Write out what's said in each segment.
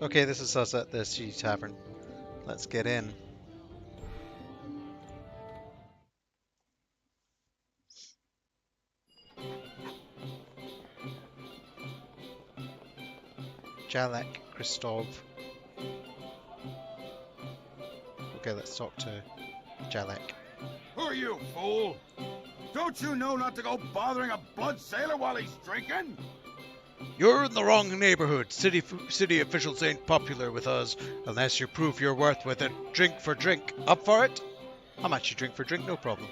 Okay, this is us at the Sea Tavern. Let's get in. Jalek, Christov. Okay, let's talk to Jalek. Who are you, fool? Don't you know not to go bothering a blood sailor while he's drinking? You're in the wrong neighborhood. City officials ain't popular with us unless you prove your worth with it. Drink for drink. Up for it? How much you drink for drink? No problem.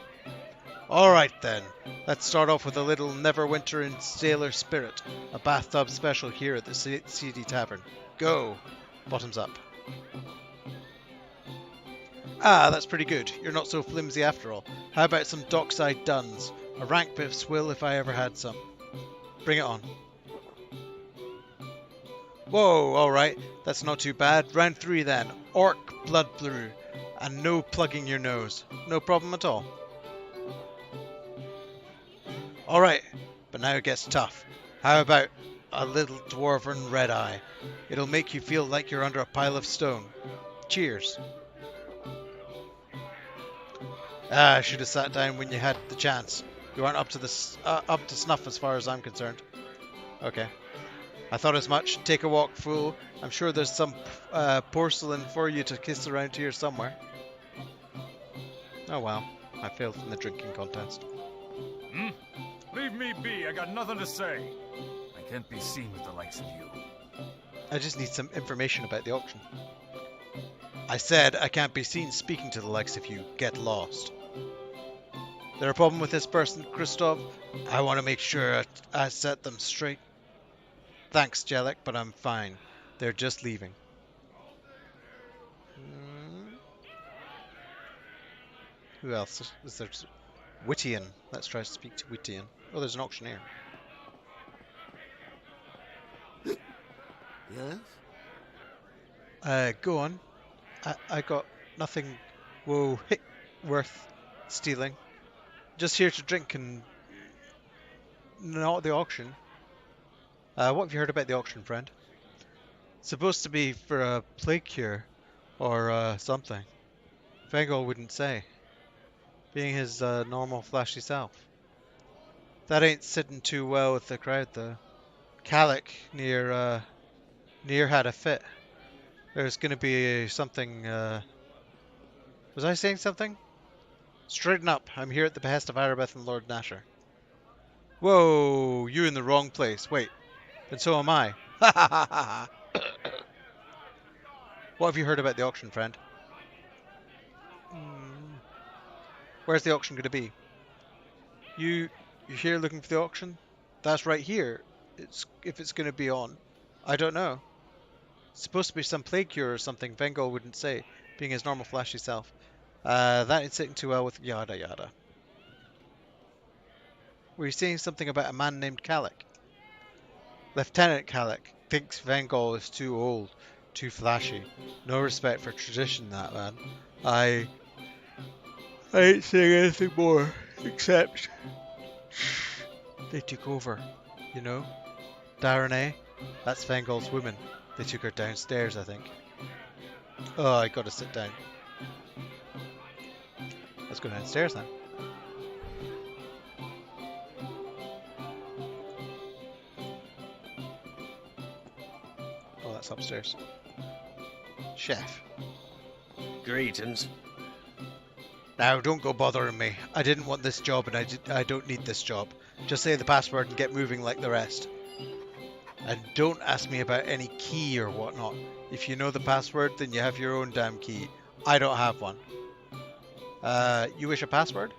Alright then. Let's start off with a little Neverwinter in Sailor Spirit. A bathtub special here at the CD Tavern. Go. Bottoms up. Ah, that's pretty good. You're not so flimsy after all. How about some dockside duns? A rank bit of swill if I ever had some. Bring it on. Whoa, alright. That's not too bad. Round 3 then. Orc blood brew. And no plugging your nose. No problem at all. Alright, but now it gets tough. How about a little dwarven red eye? It'll make you feel like you're under a pile of stone. Cheers. Ah, I should have sat down when you had the chance. You aren't up to snuff as far as I'm concerned. Okay. I thought as much. Take a walk, fool. I'm sure there's some porcelain for you to kiss around here somewhere. Oh well, I failed in the drinking contest. Hmm? Leave me be. I got nothing to say. I can't be seen with the likes of you. I just need some information about the auction. I said I can't be seen speaking to the likes of you. Get lost. There a problem with this person, Christoph? I want to make sure I set them straight. Thanks, Jellic, but I'm fine. They're just leaving. Who else? Is there? Wittian. Let's try to speak to Wittian. Oh, there's an auctioneer. Yes? Go on. I got nothing worth stealing. Just here to drink and not the auction. What have you heard about the auction, friend? Supposed to be for a plague cure or something. Vengol wouldn't say. Being his normal flashy self. That ain't sitting too well with the crowd though. Calic near had a fit. There's gonna be something, was I saying something? Straighten up. I'm here at the behest of Aribeth and Lord Nasher. Whoa, you're in the wrong place. Wait, then so am I. Ha ha ha ha. What have you heard about the auction, friend? Where's the auction going to be? You're here looking for the auction? That's right here. If it's going to be on. I don't know. It's supposed to be some plague cure or something. Vengol wouldn't say, being his normal flashy self. That ain't sitting too well with yada yada. Were you saying something about a man named Calic? Lieutenant Calic thinks Vengol is too old, too flashy. No respect for tradition, that man. I ain't saying anything more, except they took over, you know? Darren, that's Vengol's woman. They took her downstairs, I think. Oh, I gotta sit down. Let's go downstairs then. Oh, that's upstairs. Chef. Greetings. Now, don't go bothering me. I didn't want this job and I don't need this job. Just say the password and get moving like the rest. And don't ask me about any key or whatnot. If you know the password, then you have your own damn key. I don't have one. You wish a password?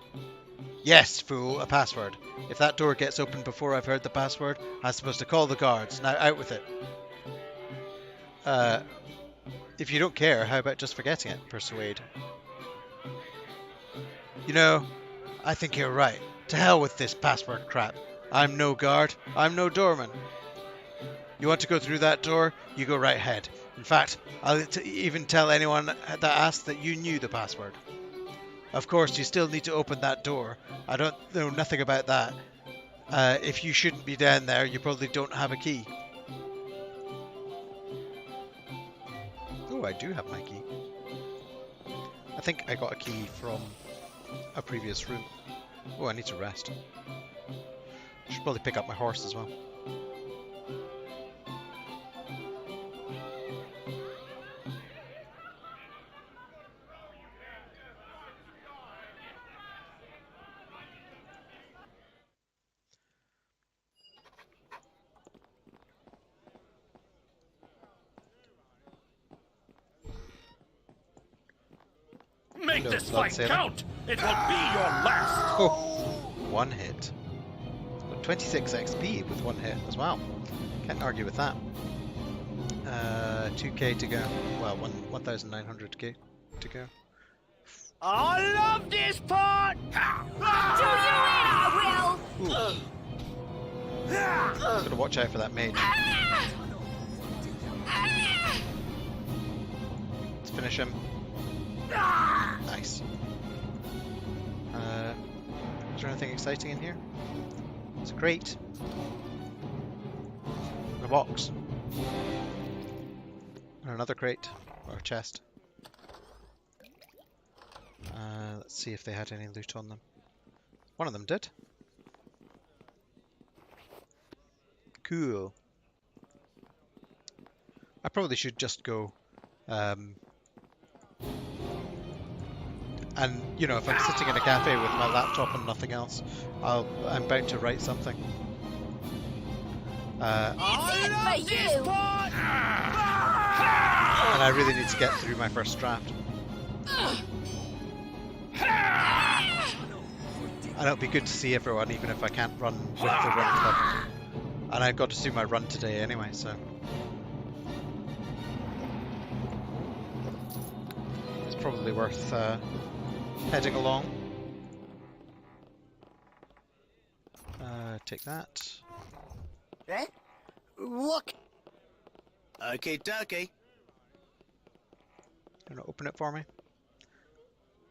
Yes, fool, a password. If that door gets opened before I've heard the password, I'm supposed to call the guards. Now, out with it. If you don't care, how about just forgetting it? Persuade. You know, I think you're right. To hell with this password crap. I'm no guard. I'm no doorman. You want to go through that door? You go right ahead. In fact, I'll even tell anyone that asked that you knew the password. Of course, you still need to open that door. I don't know nothing about that. If you shouldn't be down there, you probably don't have a key. I do have my key. I think I got a key from a previous room. Oh, I need to rest. Should probably pick up my horse as well. Make No, this blood fight sailor. count! It will be your last! Oh, one hit. Got 26 XP with one hit as well. Can't argue with that. 2k to go. Well, 1,900k to go. I love this part! Do you in, I will! Gotta watch out for that mage. Let's finish him. Nice. Is there anything exciting in here? It's a crate. And a box. And another crate. Or a chest. Let's see if they had any loot on them. One of them did. Cool. I probably should just go and, you know, if I'm sitting in a cafe with my laptop and nothing else, I'm bound to write something. It's it for you! And I really need to get through my first draft. And it'll be good to see everyone, even if I can't run with the run club. And I've got to do my run today anyway, so it's probably worth heading along. Take that. Eh? Look! Okay, dokie. Gonna open it for me.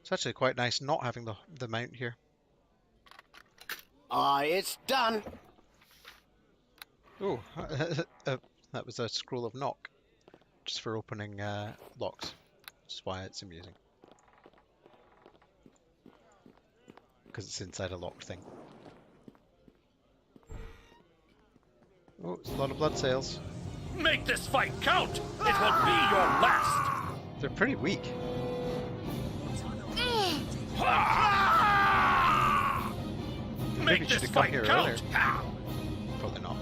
It's actually quite nice not having the mount here. It's done. Oh, that was a scroll of knock, just for opening locks. Which is why it's amusing. Because it's inside a locked thing. Oh, it's a lot of blood sales. Make this fight count! It will be your last! They're pretty weak. Maybe Make should this have come fight here count! Probably not.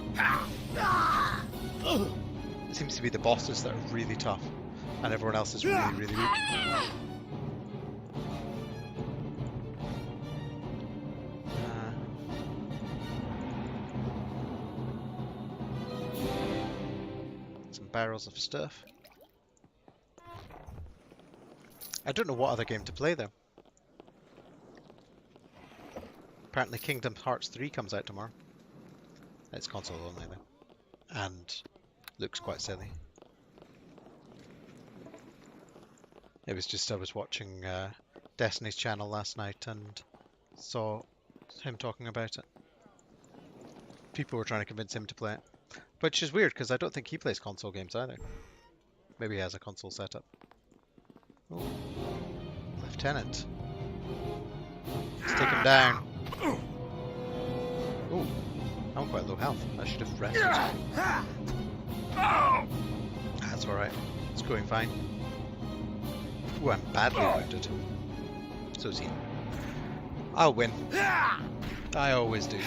It seems to be the bosses that are really tough, and everyone else is really, really weak. Some barrels of stuff. I don't know what other game to play though. Apparently Kingdom Hearts 3 comes out tomorrow. It's console only though. And looks quite silly. It was just I was watching Destiny's channel last night and saw him talking about it. People were trying to convince him to play it. Which is weird because I don't think he plays console games either. Maybe he has a console setup. Oh. Lieutenant. Let's take him down. Oh, I'm quite low health. I should have rested. That's alright. It's going fine. Ooh, I'm badly wounded. So is he. I'll win. I always do.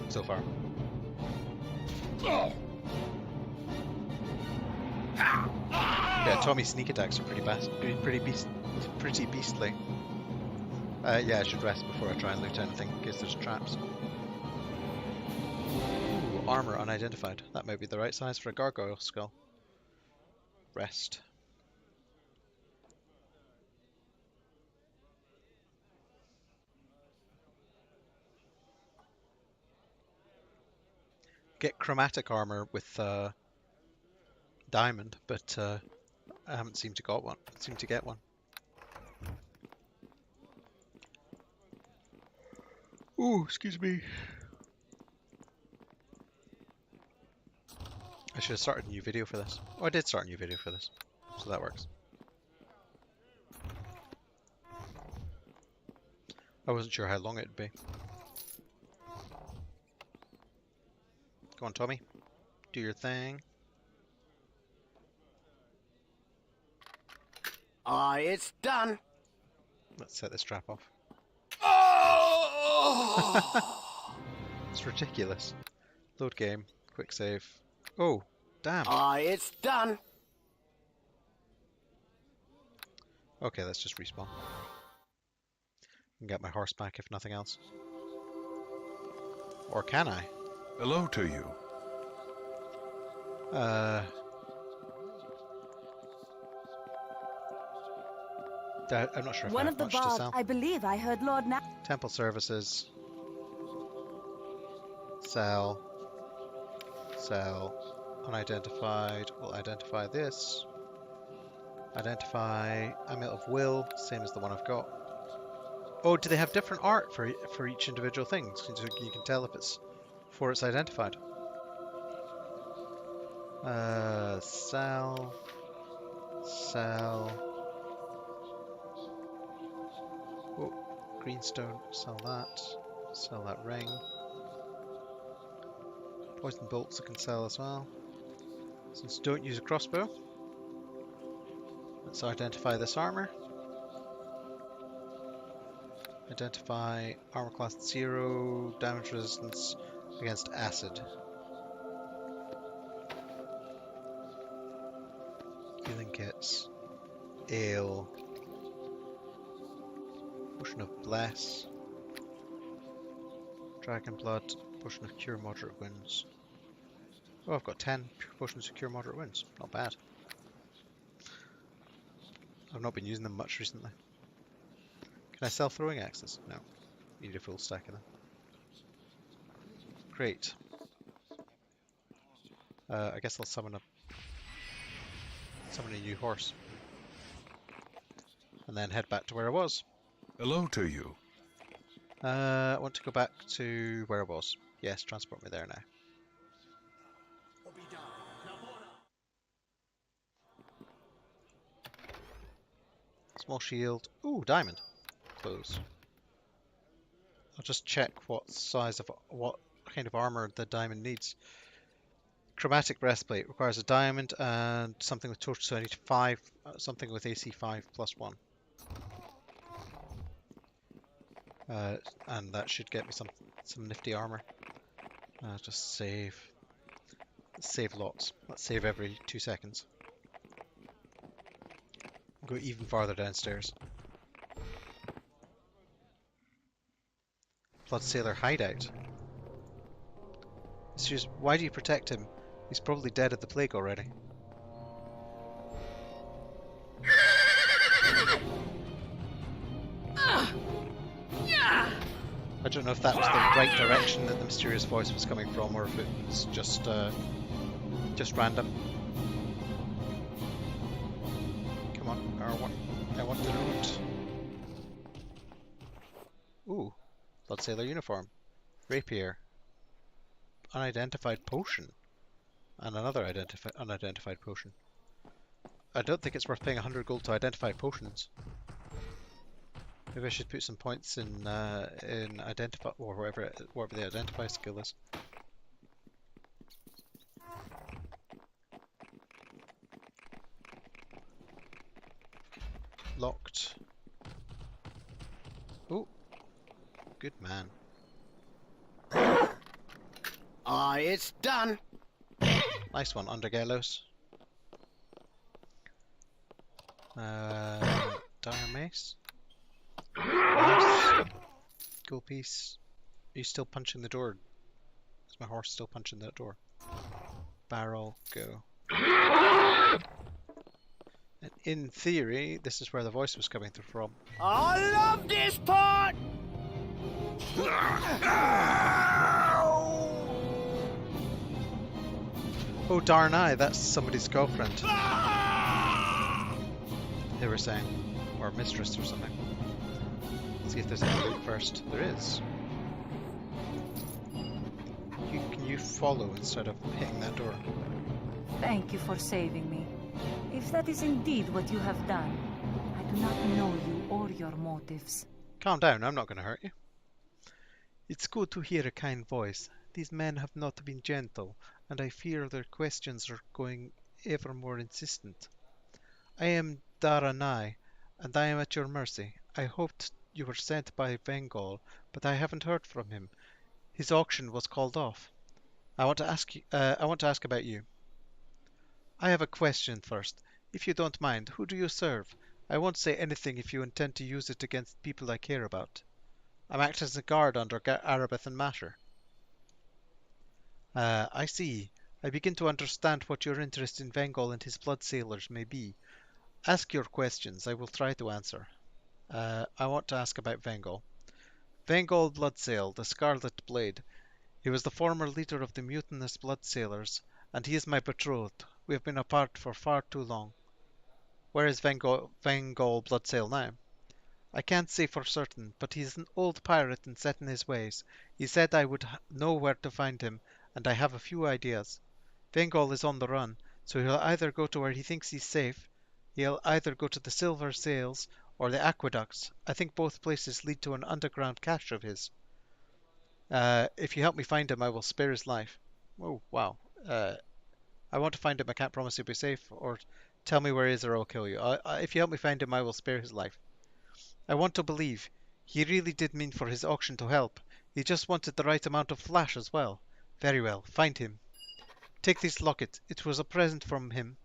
So far. Yeah, Tommy's sneak attacks are pretty beastly. Yeah, I should rest before I try and loot anything in case there's traps. Ooh, armor unidentified. That might be the right size for a gargoyle skull. Rest. Get chromatic armor with diamond, but I haven't seemed to get one. Ooh, excuse me. I should have started a new video for this. Oh, I did start a new video for this, so that works. I wasn't sure how long it'd be. Go on, Tommy. Do your thing. It's done. Let's set this trap off. Oh! It's ridiculous. Load game. Quick save. Oh, damn. It's done. Okay, let's just respawn. And get my horse back if nothing else. Or can I? Hello to you. I'm not sure if I One have of the much to bards, sell. I believe I heard Lord Temple services. Sell. Sell. Unidentified. We'll identify this. Identify Amulet of Will, same as the one I've got. Oh, do they have different art for each individual thing? So you can tell if it's before it's identified. Sell. Sell. Oh, greenstone. Sell that. Sell that ring. Poison bolts I can sell as well. Since don't use a crossbow. Let's identify this armor. Identify armor class 0, damage resistance against acid. Healing kits. Ale. Potion of Bless. Dragon Blood. Potion of Cure Moderate Wounds. Oh, I've got 10 potions of Cure Moderate Wounds. Not bad. I've not been using them much recently. Can I sell throwing axes? No. Need a full stack of them. Great. I guess I'll summon a new horse. And then head back to where I was. Hello to you. I want to go back to where I was. Yes, transport me there now. Small shield. Ooh, diamond. Close. I'll just check what size of what kind of armor the diamond needs. Chromatic breastplate requires a diamond and something with torch, so I need 5, something with AC 5 plus 1. And that should get me some nifty armor. Just save. Let's save lots. Let's save every 2 seconds. Go even farther downstairs. Blood Sailor hideout. Seriously, why do you protect him? He's probably dead of the plague already. I don't know if that was the right direction that the mysterious voice was coming from, or if it was just random. Come on, I want to loot. Ooh, Blood Sailor uniform, rapier, unidentified potion, and another unidentified potion. I don't think it's worth paying 100 gold to identify potions. Maybe I should put some points in identify, or whatever the identify skill is. Locked. Oh, good man. It's done. Nice one, Undergallows. Dire Mace. Nice. Gold piece. Are you still punching the door? Is my horse still punching that door? Barrel, go. And in theory, this is where the voice was coming through from. I love this part. Oh darn I, that's somebody's girlfriend. They were saying. Or mistress or something. Let's see if there's any loot first. There is. Can you follow instead of hitting that door? Thank you for saving me. If that is indeed what you have done, I do not know you or your motives. Calm down, I'm not going to hurt you. It's good to hear a kind voice. These men have not been gentle, and I fear their questions are going ever more insistent. I am Daranai, and I am at your mercy. I hoped you were sent by Vengol, but I haven't heard from him. His auction was called off. I want to ask about you. I have a question first. If you don't mind, who do you serve? I won't say anything if you intend to use it against people I care about. I'm acting as a guard under Aribeth and Masher. I see. I begin to understand what your interest in Vengol and his blood sailors may be. Ask your questions. I will try to answer. I want to ask about Vengol. Vengol Bloodsail, the Scarlet Blade. He was the former leader of the mutinous blood sailors, and he is my betrothed. We have been apart for far too long. Where is Vengol Bloodsail now? I can't say for certain, but he is an old pirate and set in his ways. He said I would know where to find him, and I have a few ideas. Vengol is on the run, so he'll either go to where he thinks he's safe, he'll either go to the Silver Sails or the Aqueducts. I think both places lead to an underground cache of his. If you help me find him, I will spare his life. Oh, wow. I want to find him. I can't promise he'll be safe, or tell me where he is or I'll kill you. If you help me find him, I will spare his life. I want to believe. He really did mean for his auction to help. He just wanted the right amount of flash as well. Very well. Find him. Take this locket. It was a present from him.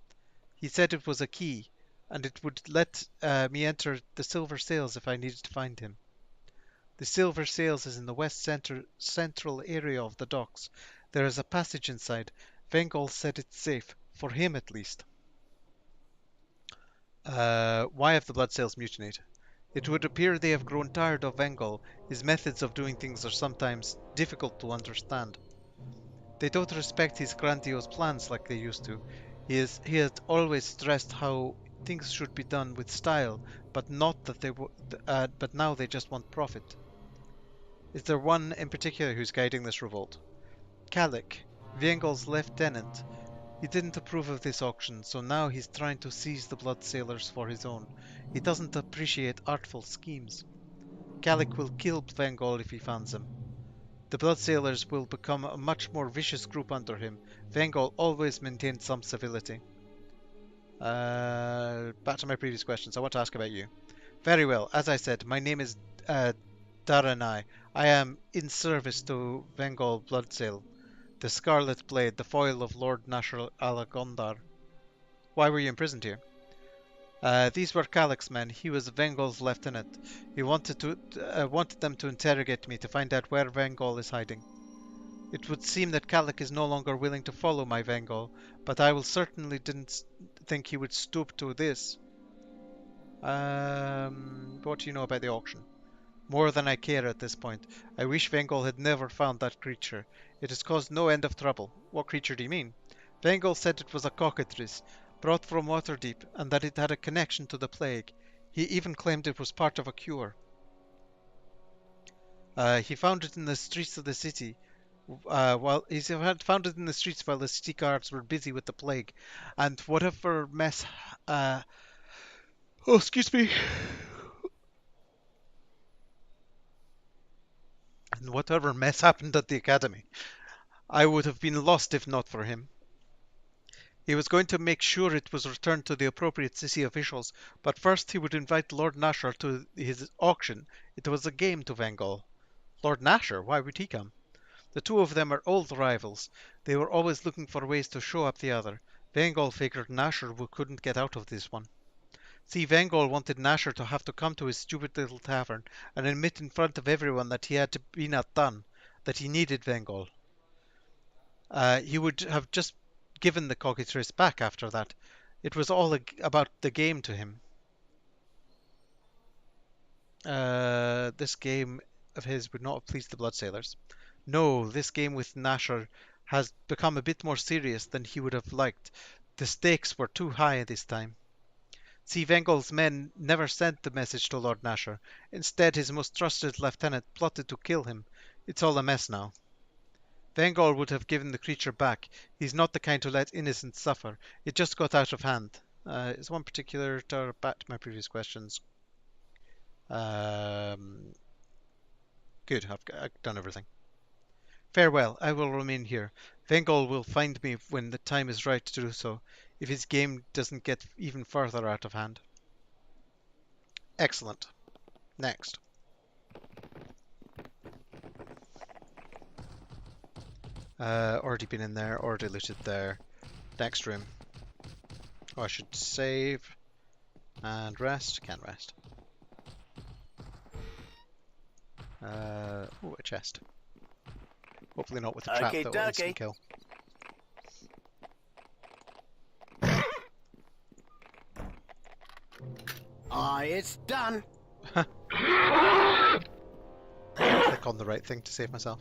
He said it was a key, and it would let me enter the Silver Sails if I needed to find him. The Silver Sails is in the central area of the docks. There is a passage inside. Vengol said it's safe, for him at least. Why have the Bloodsails mutinied? It would appear they have grown tired of Vengol. His methods of doing things are sometimes difficult to understand. They don't respect his grandiose plans like they used to. He had always stressed how things should be done with style, but not that but now they just want profit. Is there one in particular who's guiding this revolt? Kalik, Vengol's lieutenant. He didn't approve of this auction, so now he's trying to seize the blood sailors for his own. He doesn't appreciate artful schemes. Kalik will kill Vengol if he finds him. The blood sailors will become a much more vicious group under him. Vengol always maintained some civility. Back to my previous questions. I want to ask about you. Very well. As I said, my name is Daranai. I am in service to Vengol Bloodsail, the Scarlet Blade, the foil of Lord Nashar Alagondar. Why were you imprisoned here? These were Kalik's men. He was Vengol's lieutenant. He wanted them to interrogate me to find out where Vengol is hiding. It would seem that Kalik is no longer willing to follow my Vengol, but I will certainly didn't think he would stoop to this. What do you know about the auction? More than I care at this point. I wish Vengol had never found that creature. It has caused no end of trouble. What creature do you mean? Vengol said it was a cockatrice, brought from Waterdeep, and that it had a connection to the plague. He even claimed it was part of a cure. He found it in the streets of the city. While the city guards were busy with the plague, and whatever mess. Excuse me. And whatever mess happened at the academy, I would have been lost if not for him. He was going to make sure it was returned to the appropriate city officials, but first he would invite Lord Nashar to his auction. It was a game to Vengol. Lord Nashar? Why would he come? The two of them are old rivals. They were always looking for ways to show up the other. Vengol figured Nashar couldn't get out of this one. See, Vengol wanted Nashar to have to come to his stupid little tavern and admit in front of everyone that he had been outdone, that he needed Vengol. He would have just given the cockatrice back after that. It was all about the game to him. This game of his would not have pleased the Bloodsailors. No, this game with Nashar has become a bit more serious than he would have liked. The stakes were too high this time. See, Vengol's men never sent the message to Lord Nashar. Instead, his most trusted lieutenant plotted to kill him. It's all a mess now. Vengol would have given the creature back. He's not the kind to let innocents suffer. It just got out of hand. Is one particular back to my previous questions? Good, I've done everything. Farewell, I will remain here. Vengol will find me when the time is right to do so, if his game doesn't get even further out of hand. Excellent. Next. Already been in there, already looted there. Next room. Oh, I should save and rest. Can't rest. Oh, a chest. Hopefully not with a trap that will instant kill. It's done. Click on the right thing to save myself.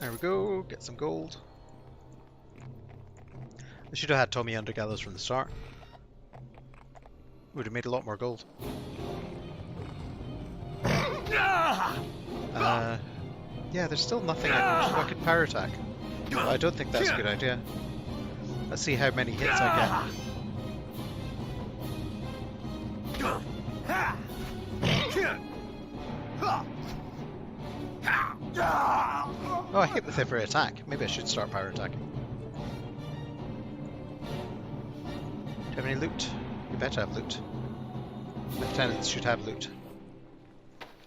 There we go, get some gold. I should have had Tommy under gallows from the start. Would have made a lot more gold. Yeah, there's still nothing I could power attack. Well, I don't think that's a good idea. Let's see how many hits I get. Oh, I hit with every attack. Maybe I should start power attacking. Do you have any loot? You better have loot. Lieutenants should have loot.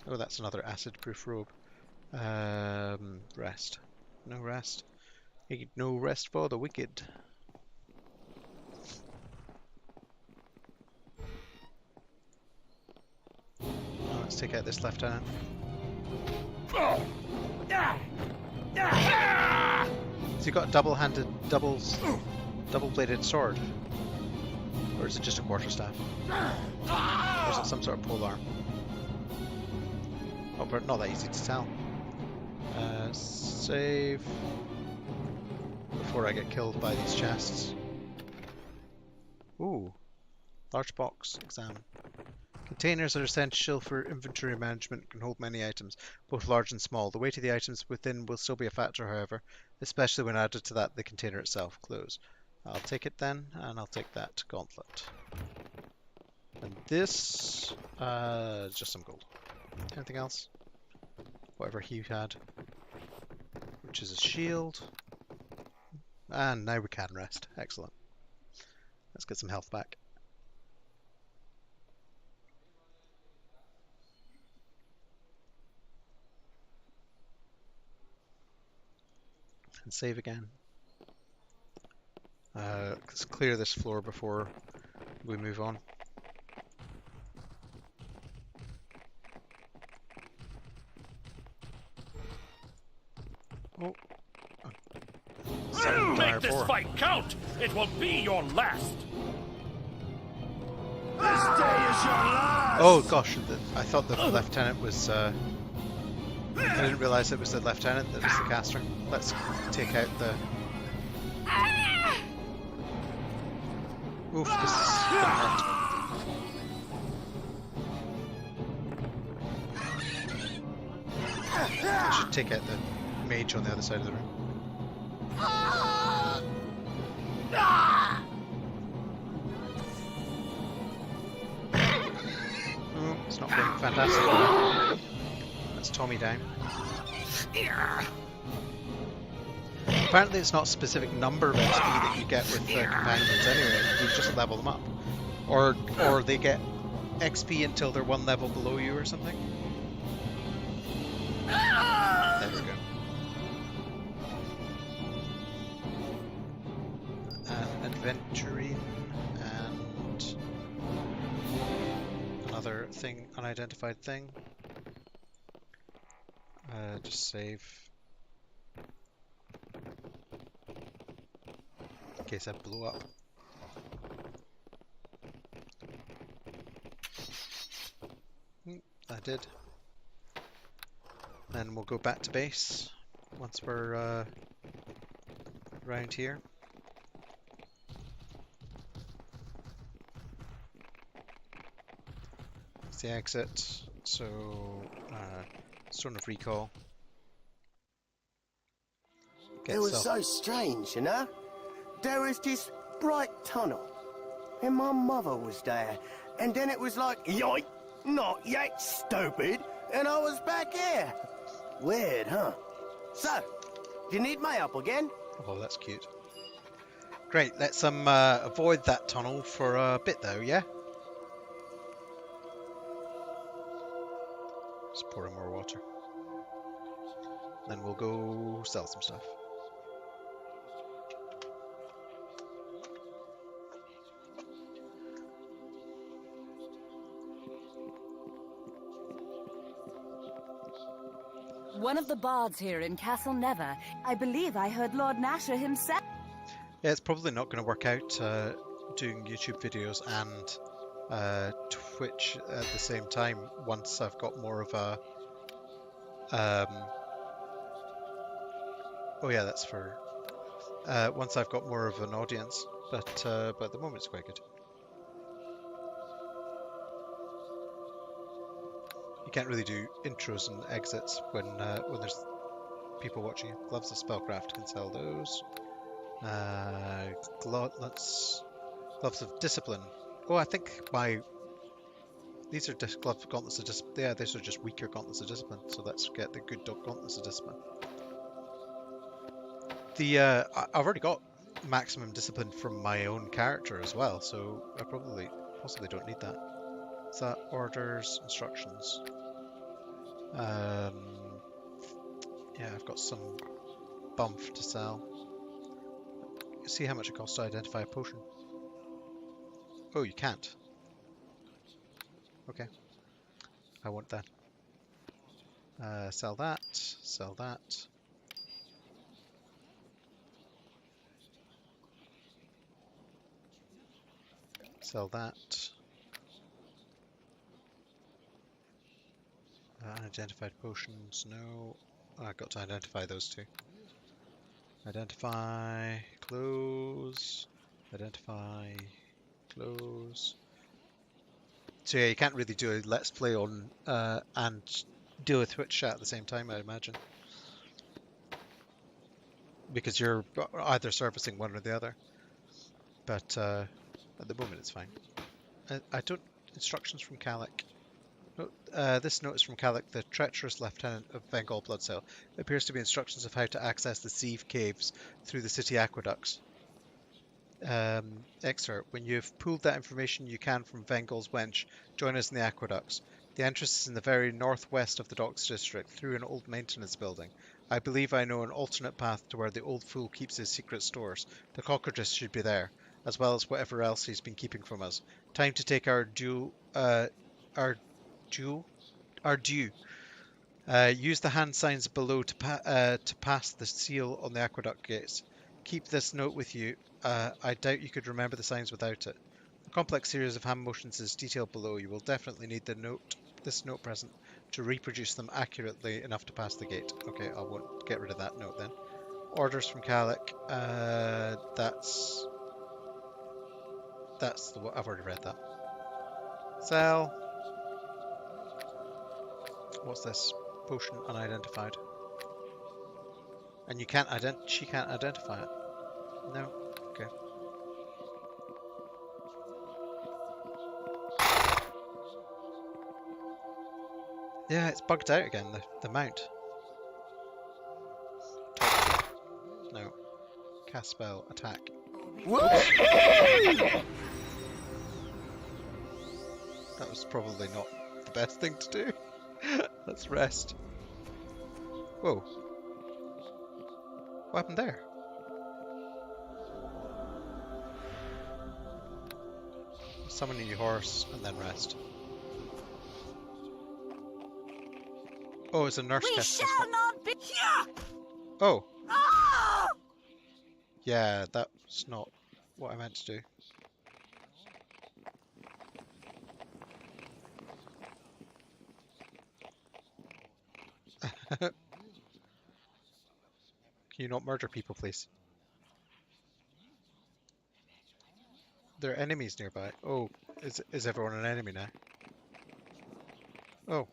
Oh, that's another acid-proof robe. Rest. No rest. No rest for the wicked. Oh, let's take out this lieutenant. So you got a double-bladed sword, or is it just a quarterstaff? Or is it some sort of polearm? Oh, but not that easy to tell. Save before I get killed by these chests. Ooh, large box exam. Containers are essential for inventory management, can hold many items, both large and small. The weight of the items within will still be a factor, however, especially when added to that the container itself. Close. I'll take it then, and I'll take that gauntlet. And this, just some gold. Anything else? Whatever he had. Which is a shield. And now we can rest. Excellent. Let's get some health back. And save again. Let's clear this floor before we move on. Oh. Make this fight count! It will be your last! This day is your last! Oh gosh, I thought the lieutenant was... I didn't realise it was the lieutenant that was the caster. Let's take out the... Oof, this is gonna hurt. I should take out the mage on the other side of the room. It's not going fantastic. That's Tommy down. Apparently it's not a specific number of XP that you get with companions anyway, you just level them up. Or they get XP until they're one level below you or something. There we go. An adventuring and another thing, unidentified thing. Just save. In case I blow up. I did. Then we'll go back to base once we're around here. It's the exit, so Stone of Recall. It was Self. so strange, you know? There was this bright tunnel, and my mother was there, and then it was like, yoink, not yet, stupid, and I was back here. Weird, huh? So, you need my help again? Oh, that's cute. Great, let's avoid that tunnel for a bit though, yeah? Just pour in more water. Then we'll go sell some stuff. One of the bards here in Castle Never. I believe I heard Lord Nasher himself. Yeah, it's probably not going to work out doing YouTube videos and Twitch at the same time once I've got more of a... oh yeah, that's for... once I've got more of an audience, but at the moment it's quite good. You can't really do intros and exits when there's people watching you. Gloves of Spellcraft, can sell those. Gloves of Discipline. Oh, I think these are gauntlets of discipline. Yeah, these are just weaker gauntlets of discipline. So let's get the good gauntlets of discipline. I've already got maximum discipline from my own character as well, so I possibly don't need that. Is that orders, instructions? Yeah, I've got some bump to sell. See how much it costs to identify a potion. Oh, you can't. Okay. I want that. Sell that. Sell that. Sell that. Unidentified potions, no. I've got to identify those two. Identify, close, identify, close. So yeah, you can't really do a let's play on and do a Twitch chat at the same time, I imagine. Because you're either servicing one or the other. But at the moment it's fine. I don't... Instructions from Calic. This note is from Calic, the treacherous lieutenant of Bengal Bloodsail. It appears to be instructions of how to access the Sieve caves through the city aqueducts. Excerpt. When you've pulled that information you can from Vengal's Wench, join us in the aqueducts. The entrance is in the very northwest of the docks district, through an old maintenance building. I believe I know an alternate path to where the old fool keeps his secret stores. The cockroaches should be there, as well as whatever else he's been keeping from us. Time to take our due. Use the hand signs below to pass the seal on the aqueduct gates. Keep this note with you. I doubt you could remember the signs without it. A complex series of hand motions is detailed below. You will definitely need this note present to reproduce them accurately enough to pass the gate. Okay, I won't get rid of that note then. Orders from Calic. That's the one. I've already read that. Sell. What's this? Potion unidentified. And you can't she can't identify it. No? Okay. Yeah, it's bugged out again, the mount. No. Cast spell, attack. That was probably not the best thing to do. Let's rest. Whoa. What happened there? Summon a new horse and then rest. Oh, it's a nurse We cast. shall not be here! Oh, Ah! yeah, that's not what I meant to do. Can you not murder people, please? There are enemies nearby. Oh, is everyone an enemy now? Oh.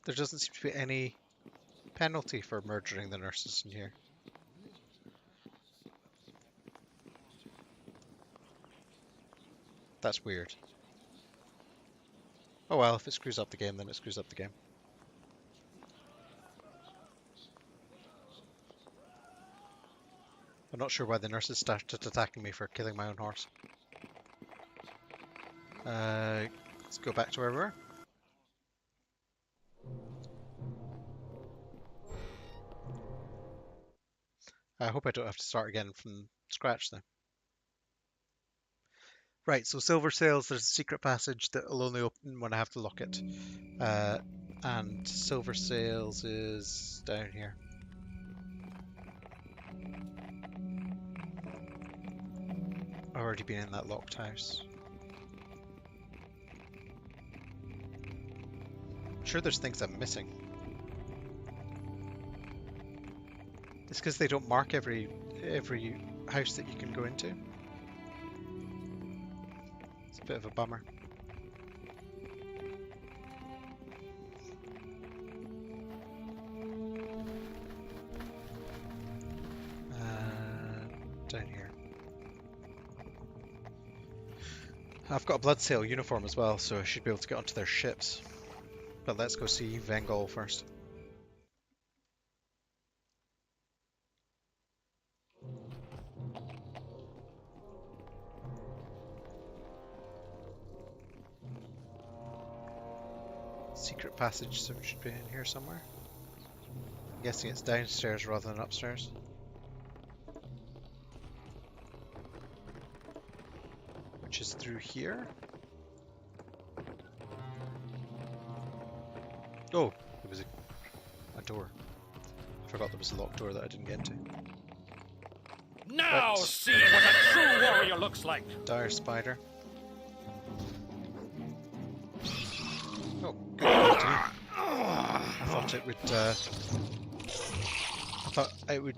There doesn't seem to be any penalty for murdering the nurses in here. That's weird. Oh well, if it screws up the game, then it screws up the game. I'm not sure why the nurses started attacking me for killing my own horse. Let's go back to where we were. I hope I don't have to start again from scratch then. Right, so Silver Sails, there's a secret passage that will only open when I have to lock it. And Silver Sails is down here. I've already been in that locked house. I'm sure there's things I'm missing. It's because they don't mark every house that you can go into. It's a bit of a bummer. Down here. I've got a Bloodsail uniform as well, so I should be able to get onto their ships. But let's go see Vengol first. Secret passage, so it should be in here somewhere. I'm guessing it's downstairs rather than upstairs. Which is through here. Oh, there was a door. I forgot there was a locked door that I didn't get into. Now Right. see what a true warrior looks like. Dire spider. Oh, good quality. I thought it would. I thought it would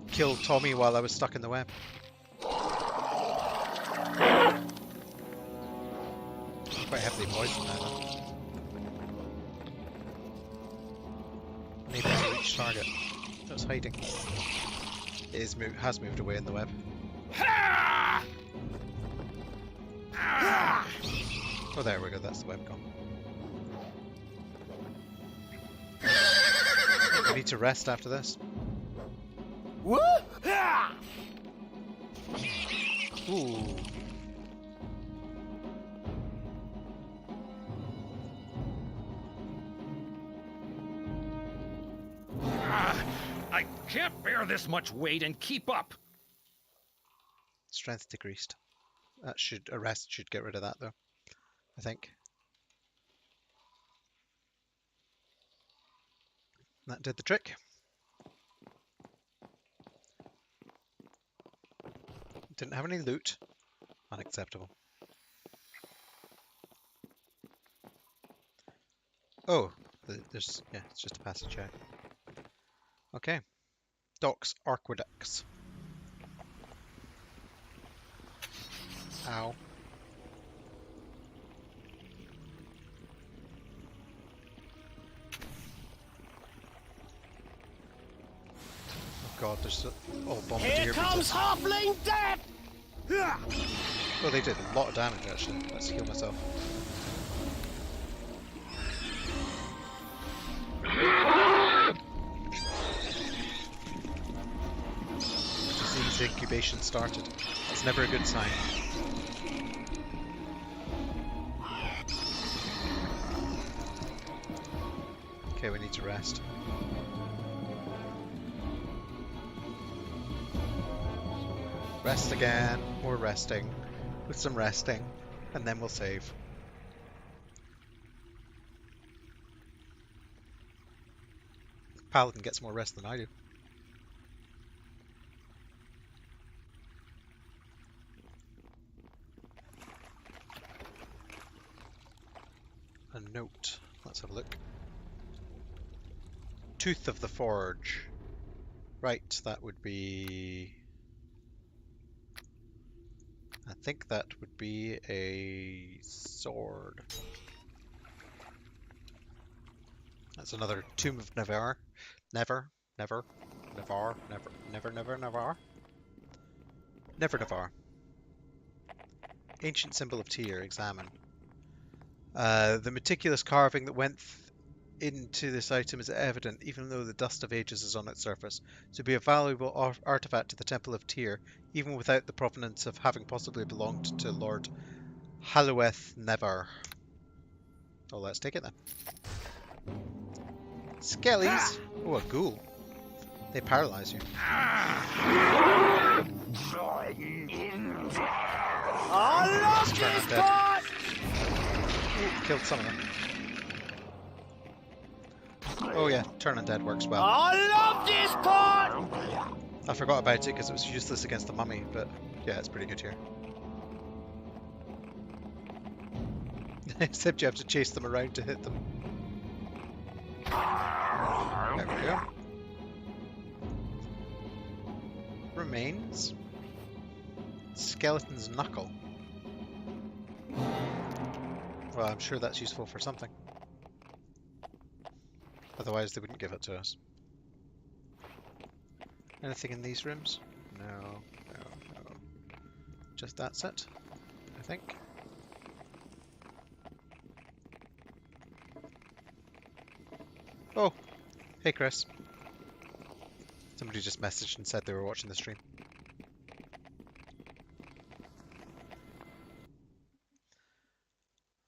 kill Tommy while I was stuck in the web. Quite heavily poisoned now. Though. Unable to reach target. It was hiding. It has moved away in the web. Oh, there we go. That's the web gone. I need to rest after this. Woo! Ooh. I can't bear this much weight and keep up. Strength decreased. That should arrest should get rid of that though. I think. That did the trick. Didn't have any loot. Unacceptable. Oh, there's yeah, it's just a passage out. Okay. Docks, aqueducts. Ow. Oh god, there's all bombardier. Here comes halfling death! Oh, they did a lot of damage actually. Let's heal myself. Disease incubation started. That's never a good sign. Okay, we need to rest. Rest again, more resting, with some resting, and then we'll save. Paladin gets more rest than I do. A note. Let's have a look. Tooth of the Forge. Right, that would be... I think that would be a sword. That's another Tomb of Never. Never. Ancient symbol of Tyr. Examine. The meticulous carving that went into this item is evident, even though the dust of ages is on its surface. To be a valuable artifact to the Temple of Tyr, even without the provenance of having possibly belonged to Lord Halueth Never. Oh, let's take it then. Skellies! Oh, a ghoul. They paralyze you. Let's turn undead. Ooh, killed some of them. Oh yeah, turn undead works well. I love this part! I forgot about it because it was useless against the mummy, but yeah, it's pretty good here. Except you have to chase them around to hit them. There we go. Remains. Skeleton's knuckle. Well, I'm sure that's useful for something. Otherwise they wouldn't give it to us. Anything in these rooms? No. Just that's it, I think. Oh! Hey Chris. Somebody just messaged and said they were watching the stream.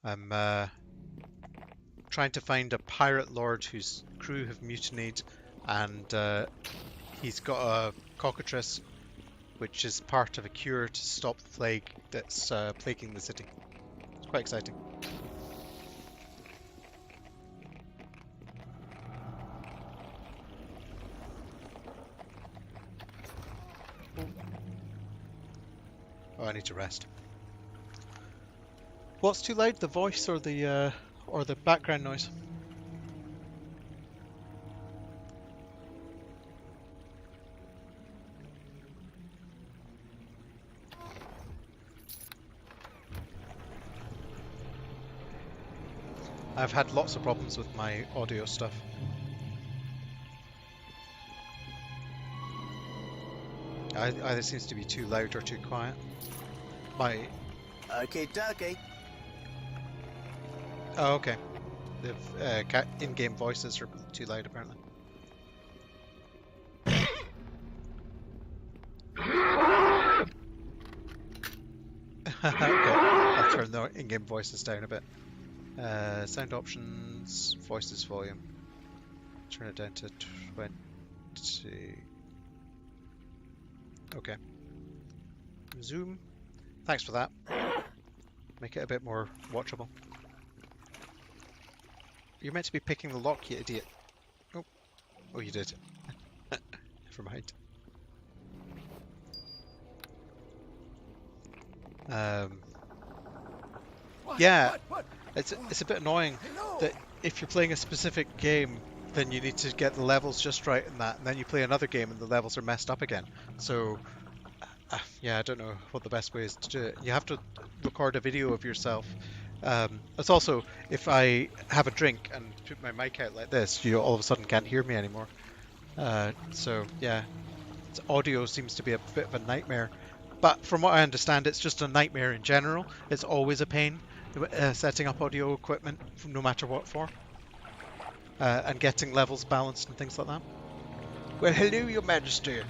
I'm trying to find a pirate lord whose crew have mutinied, and he's got a cockatrice, which is part of a cure to stop the plague that's plaguing the city. It's quite exciting. Oh, I need to rest. What's too loud, the voice or the background noise? I've had lots of problems with my audio stuff. Either seems to be too loud or too quiet. My... Okay, dokie. Oh, okay. The in-game voices are too loud, apparently. Okay, I'll turn the in-game voices down a bit. Sound options, voices volume. Turn it down to 20. Okay. Zoom. Thanks for that. Make it a bit more watchable. You're meant to be picking the lock, you idiot. Oh. Oh, you did. Never mind. Yeah, it's a bit annoying that if you're playing a specific game, then you need to get the levels just right in that, and then you play another game and the levels are messed up again. So, yeah, I don't know what the best way is to do it. You have to record a video of yourself. It's also, if I have a drink and put my mic out like this, you all of a sudden can't hear me anymore. So, yeah, audio seems to be a bit of a nightmare. But from what I understand, it's just a nightmare in general. It's always a pain setting up audio equipment, no matter what for. And getting levels balanced and things like that. Well, hello, Your Majesty. It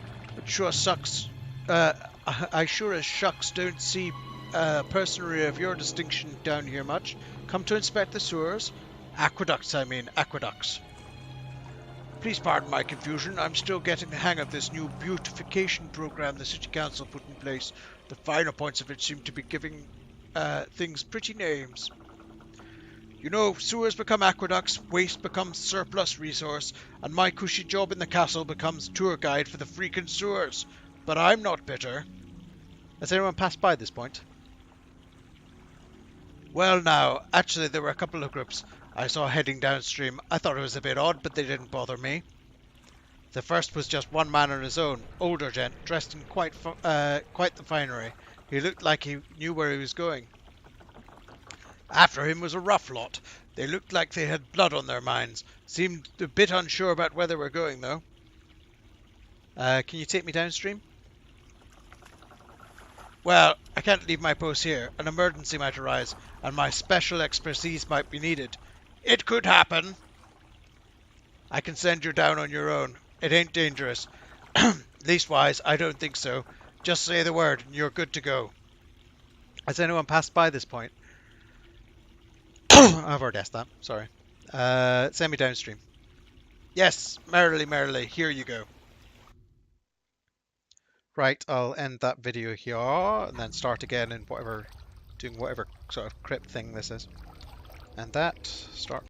sure sucks. I sure as shucks don't see personery of your distinction down here much. Come to inspect the sewers? Aqueducts, I mean, aqueducts. Please pardon my confusion. I'm still getting the hang of this new beautification program the City Council put in place. The finer points of it seem to be giving things pretty names. You know, sewers become aqueducts, waste becomes surplus resource, and my cushy job in the castle becomes tour guide for the freaking sewers. But I'm not bitter. Has anyone passed by this point? Well now, actually there were a couple of groups I saw heading downstream. I thought it was a bit odd, but they didn't bother me. The first was just one man on his own, older gent, dressed in quite the finery. He looked like he knew where he was going. After him was a rough lot. They looked like they had blood on their minds. Seemed a bit unsure about whether we're going, though. Can you take me downstream? Well, I can't leave my post here. An emergency might arise, and my special expertise might be needed. It could happen. I can send you down on your own. It ain't dangerous. Leastwise, I don't think so. Just say the word, and you're good to go. Has anyone passed by this point? I've already asked that. Sorry. Send me downstream. Yes, merrily, here you go. Right, I'll end that video here, and then start again in doing whatever sort of crypt thing this is. And that, start.